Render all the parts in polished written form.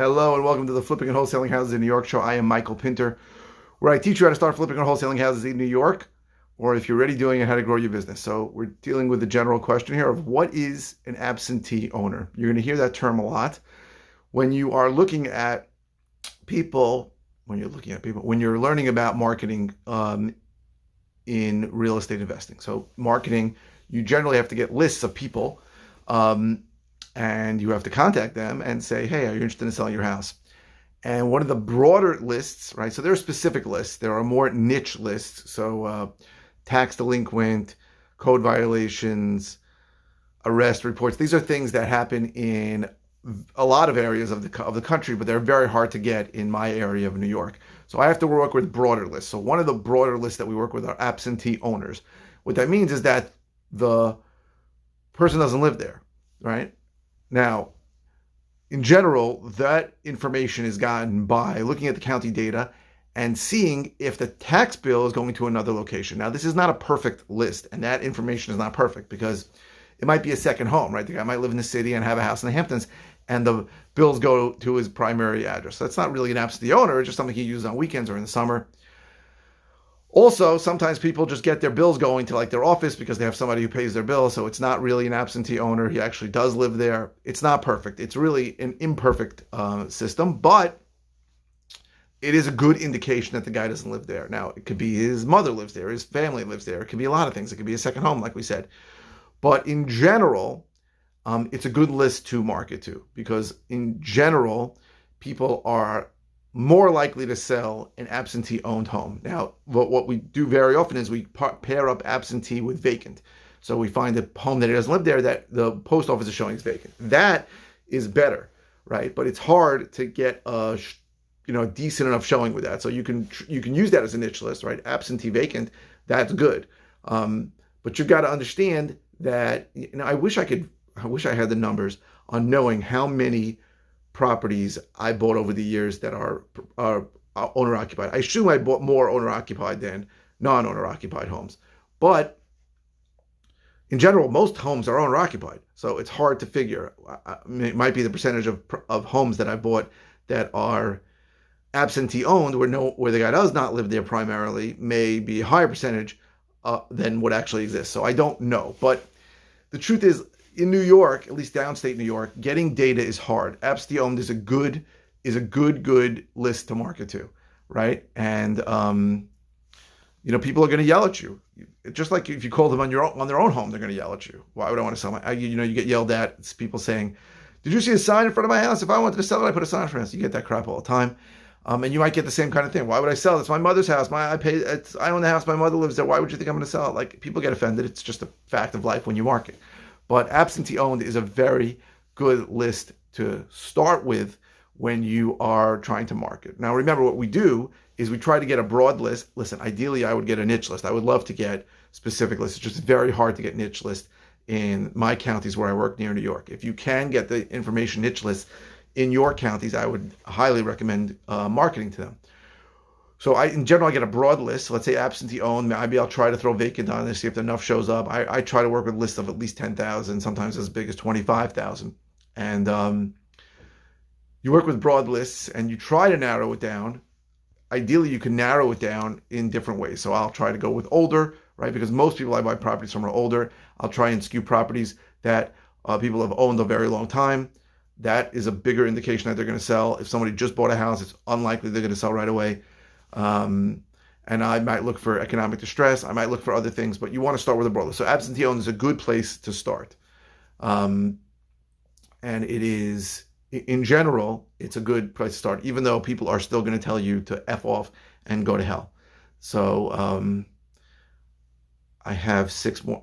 Hello and welcome to the Flipping and Wholesaling Houses in New York show. I am Michael Pinter, where I teach you how to start flipping and wholesaling houses in New York, or if you're already doing it, how to grow your business. So we're dealing with the general question here of what is an absentee owner? You're going to hear that term a lot when you are looking at people, when you're learning about marketing in real estate investing. So marketing, you generally have to get lists of people. And you have to contact them and say, hey, are you interested in selling your house? And one of the broader lists, right? So there are specific lists. There are more niche lists. So tax delinquent, code violations, arrest reports. These are things that happen in a lot of areas of the country, but they're very hard to get in my area of New York. So I have to work with broader lists. So one of the broader lists that we work with are absentee owners. What that means is that the person doesn't live there, right? Now, in general, that information is gotten by looking at the county data and seeing if the tax bill is going to another location. Now, this is not a perfect list, and that information is not perfect because it might be a second home, right? The guy might live in the city and have a house in the Hamptons, and the bills go to his primary address. So that's not really an absentee owner. It's just something he uses on weekends or in the summer. Also, sometimes people just get their bills going to like their office because they have somebody who pays their bill. So it's not really an absentee owner. He actually does live there. It's not perfect. It's really an imperfect system, but it is a good indication that the guy doesn't live there. Now, it could be his mother lives there, his family lives there. It could be a lot of things. It could be a second home, like we said. But in general, it's a good list to market to because in general, people are more likely to sell an absentee-owned home. Now, what we do very often is we pair up absentee with vacant. So we find a home that doesn't live there that the post office is showing is vacant. That is better, right? But it's hard to get a decent enough showing with that. So you can use that as a niche list, right? Absentee vacant, that's good. But you've got to understand that I wish I had the numbers on knowing how many properties I bought over the years that are owner occupied. I assume I bought more owner occupied than non-owner occupied homes, but in general, most homes are owner occupied. So it's hard to figure. It might be the percentage of homes that I bought that are absentee owned, where the guy does not live there primarily, may be a higher percentage than what actually exists. So I don't know, but the truth is, in New York, at least downstate New York, getting data is hard. Absentee owned is a good list to market to, right? And people are going to yell at you. Just like if you call them on their own home, they're going to yell at you. Why would I want to sell my? You get yelled at. It's people saying, "Did you see a sign in front of my house? If I wanted to sell it, I put a sign in front of my house." You get that crap all the time. And you might get the same kind of thing. Why would I sell it? It's my mother's house. I own the house. My mother lives there. Why would you think I'm going to sell it? Like, people get offended. It's just a fact of life when you market. But absentee owned is a very good list to start with when you are trying to market. Now, remember, what we do is we try to get a broad list. Listen, ideally, I would get a niche list. I would love to get specific lists. It's just very hard to get niche lists in my counties where I work near New York. If you can get the information niche lists in your counties, I would highly recommend marketing to them. So in general, I get a broad list. So let's say absentee owned. Maybe I'll try to throw vacant on there, see if enough shows up. I try to work with lists of at least 10,000, sometimes as big as 25,000. And you work with broad lists and you try to narrow it down. Ideally, you can narrow it down in different ways. So I'll try to go with older, right? Because most people I buy properties from are older. I'll try and skew properties that people have owned a very long time. That is a bigger indication that they're going to sell. If somebody just bought a house, it's unlikely they're going to sell right away. And I might look for economic distress. I might look for other things, but you want to start with a broad list. So absentee owned is a good place to start. And it is, in general, it's a good place to start, even though people are still going to tell you to F off and go to hell. So I have 6 more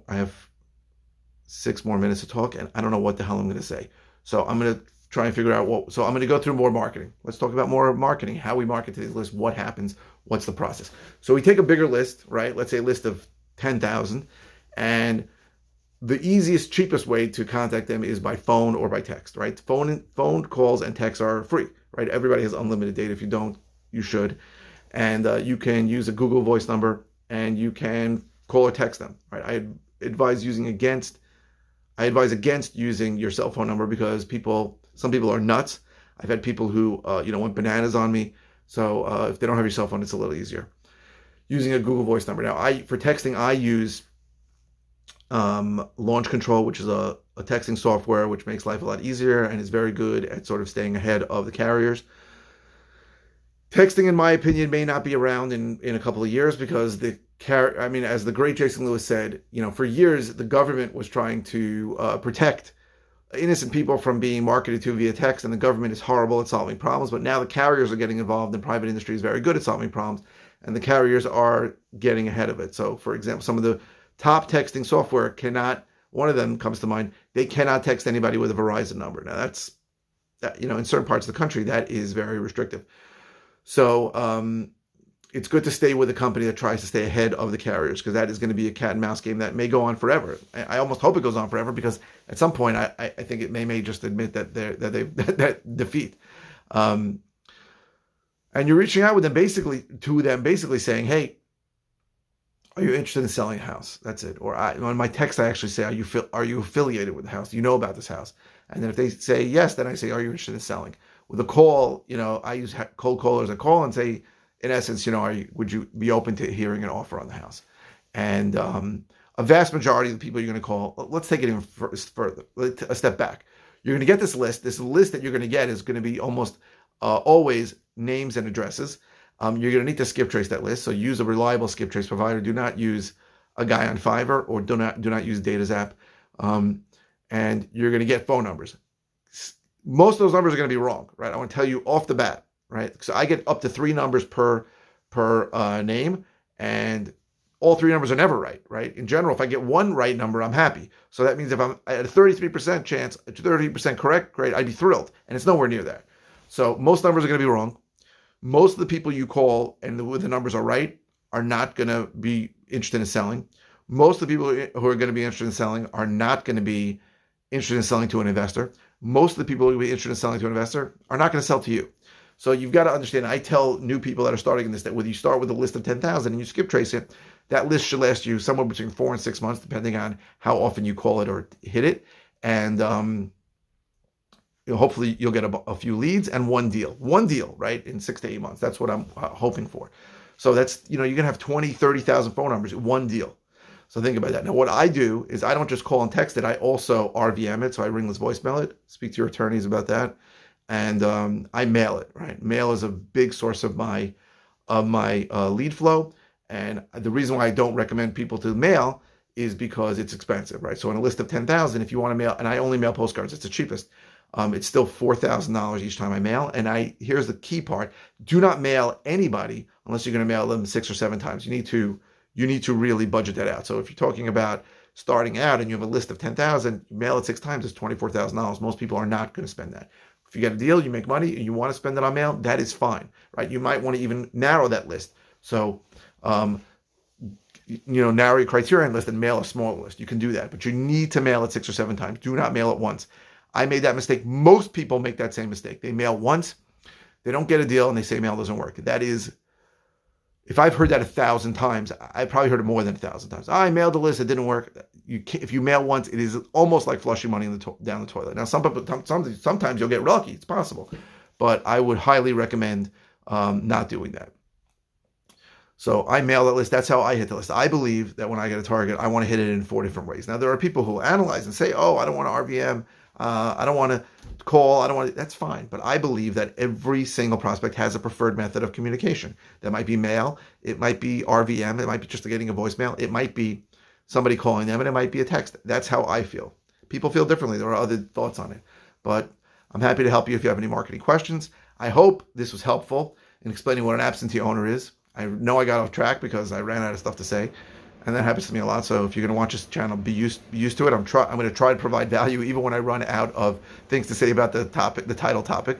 minutes to talk, and I don't know what the hell I'm going to say. So I'm going to try and figure out so I'm going to go through more marketing. Let's talk about more marketing, how we market to these lists, what happens, what's the process. So we take a bigger list, right? Let's say a list of 10,000, and the easiest, cheapest way to contact them is by phone or by text, right? Phone calls and texts are free, right? Everybody has unlimited data. If you don't, you should. And you can use a Google Voice number, and you can call or text them, right? I advise against using your cell phone number because some people are nuts. I've had people who, went bananas on me. So if they don't have your cell phone, it's a little easier. Using a Google Voice number. Now, for texting, I use Launch Control, which is a texting software which makes life a lot easier and is very good at sort of staying ahead of the carriers. Texting, in my opinion, may not be around in a couple of years because as the great Jason Lewis said, for years the government was trying to protect innocent people from being marketed to via text, and the government is horrible at solving problems. But now the carriers are getting involved, and private industry is very good at solving problems, and the carriers are getting ahead of it. So, for example, some of the top texting software one of them comes to mind, they cannot text anybody with a Verizon number. Now in certain parts of the country, that is very restrictive. So it's good to stay with a company that tries to stay ahead of the carriers, because that is going to be a cat and mouse game that may go on forever. I almost hope it goes on forever, because at some point I think it may just admit that that defeat. And you're reaching out with them basically saying, hey, are you interested in selling a house? That's it. Or on my text, I actually say, are you affiliated with the house? Do you know about this house? And then if they say yes, then I say, are you interested in selling? With a call, I use cold callers. I call and say, in essence, would you be open to hearing an offer on the house? And a vast majority of the people you're going to call, let's take it even further, a step back. You're going to get this list. This list that you're going to get is going to be almost always names and addresses. You're going to need to skip trace that list. So use a reliable skip trace provider. Do not use a guy on Fiverr, or do not use DataZap. And you're going to get phone numbers. Most of those numbers are going to be wrong, right? I want to tell you off the bat, right? So I get up to 3 numbers per name, and all 3 numbers are never right, right? In general, if I get 1 right number, I'm happy. So that means if I'm at a 33% chance, 30% correct, great, I'd be thrilled. And it's nowhere near that. So most numbers are going to be wrong. Most of the people you call and the numbers are right are not going to be interested in selling. Most of the people who are going to be interested in selling are not going to be interested in selling to an investor. Most of the people who will be interested in selling to an investor are not going to sell to you. So you've got to understand, I tell new people that are starting in this, that whether you start with a list of 10,000 and you skip trace it, that list should last you somewhere between 4 and 6 months, depending on how often you call it or hit it. And hopefully you'll get a few leads and one deal, right? In 6 to 8 months. That's what I'm hoping for. So that's, you're going to have 20, 30,000 phone numbers, one deal. So think about that. Now, what I do is I don't just call and text it. I also RVM it. So I ringless voicemail it, speak to your attorneys about that. And I mail it, right? Mail is a big source of my lead flow. And the reason why I don't recommend people to mail is because it's expensive, right? So on a list of 10,000, if you want to mail, and I only mail postcards, it's the cheapest. It's still $4,000 each time I mail. And here's the key part: do not mail anybody unless you're going to mail them 6 or 7 times. You need to really budget that out. So if you're talking about starting out and you have a list of 10,000, you mail it 6 times, it's $24,000. Most people are not going to spend that. If you get a deal, you make money, and you want to spend it on mail, that is fine, right? You might want to even narrow that list. So, narrow your criterion list and mail a smaller list. You can do that, but you need to mail it 6 or 7 times. Do not mail it once. I made that mistake. Most people make that same mistake. They mail once, they don't get a deal, and they say mail doesn't work. That is, if I've heard that 1,000 times, I probably heard it more than 1,000 times. I mailed the list, it didn't work. If you mail once, it is almost like flushing money down the toilet. Now, sometimes you'll get lucky. It's possible, but I would highly recommend not doing that. So I mail that list. That's how I hit the list. I believe that when I get a target, I want to hit it in 4 different ways. Now, there are people who analyze and say, "Oh, I don't want to RVM. I don't want to call. I don't want to." That's fine. But I believe that every single prospect has a preferred method of communication. That might be mail. It might be RVM. It might be just getting a voicemail. It might be somebody calling them, and it might be a text. That's how I feel. People feel differently. There are other thoughts on it. But I'm happy to help you if you have any marketing questions. I hope this was helpful in explaining what an absentee owner is. I know I got off track because I ran out of stuff to say, and that happens to me a lot. So if you're going to watch this channel, be used to it. I'm going to try to provide value even when I run out of things to say about the title topic.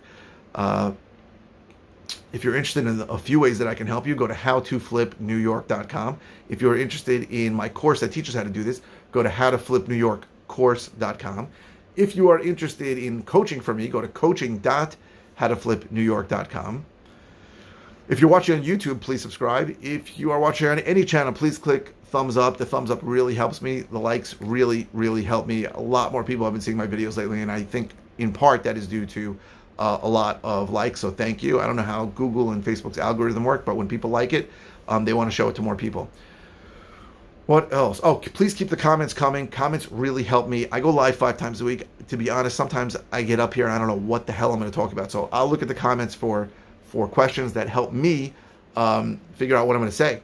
If you're interested in a few ways that I can help you, go to howtoflipnewyork.com. If you're interested in my course that teaches how to do this, go to howtoflipnewyorkcourse.com. If you are interested in coaching from me, go to coaching.howtoflipnewyork.com. If you're watching on YouTube, please subscribe. If you are watching on any channel, please click thumbs up. The thumbs up really helps me. The likes really, really help me. A lot more people have been seeing my videos lately, and I think in part that is due to a lot of likes. So thank you. I don't know how Google and Facebook's algorithm work, but when people like it, they want to show it to more people. What else? Oh, please keep the comments coming. Comments really help me. I go live 5 times a week. To be honest, sometimes I get up here and I don't know what the hell I'm going to talk about. So I'll look at the comments for questions that help me figure out what I'm going to say.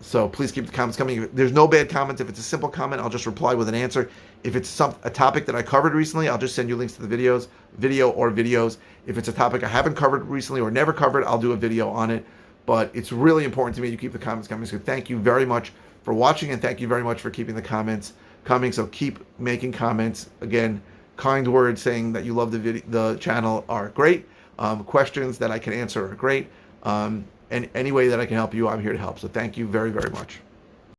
So please keep the comments coming. There's no bad comments. If it's a simple comment, I'll just reply with an answer. If it's a topic that I covered recently, I'll just send you links to the video or videos. If it's a topic I haven't covered recently or never covered, I'll do a video on it. But it's really important to me you keep the comments coming. So thank you very much for watching, and thank you very much for keeping the comments coming. So keep making comments. Again, kind words saying that you love the channel are great. Questions that I can answer are great. And any way that I can help you, I'm here to help. So thank you very, very much.